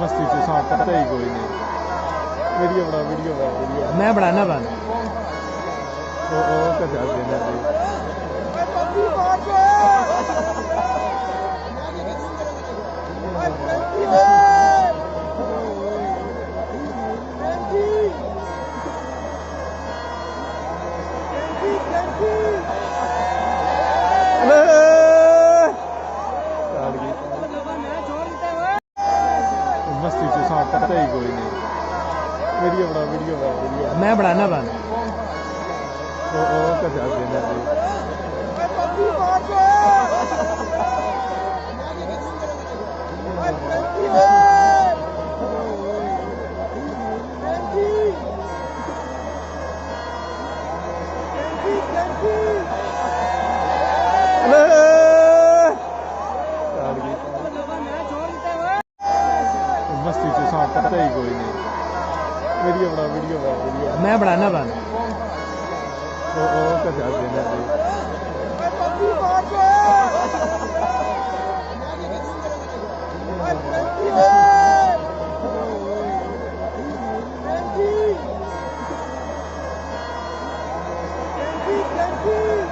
मस्ती से सांप पता ही कोई नहीं। वीडियो बना मैं बनाना बन ओ क्या देना जी। मस्ती से सांप पता ही कोई नहीं। वीडियो बना मैं बनाना बन ओ क्या देना जी। मस्ती से सांप पता ही कोई नहीं। वीडियो बना मैं बनाना बन ओ क्या देना जी। Thank you.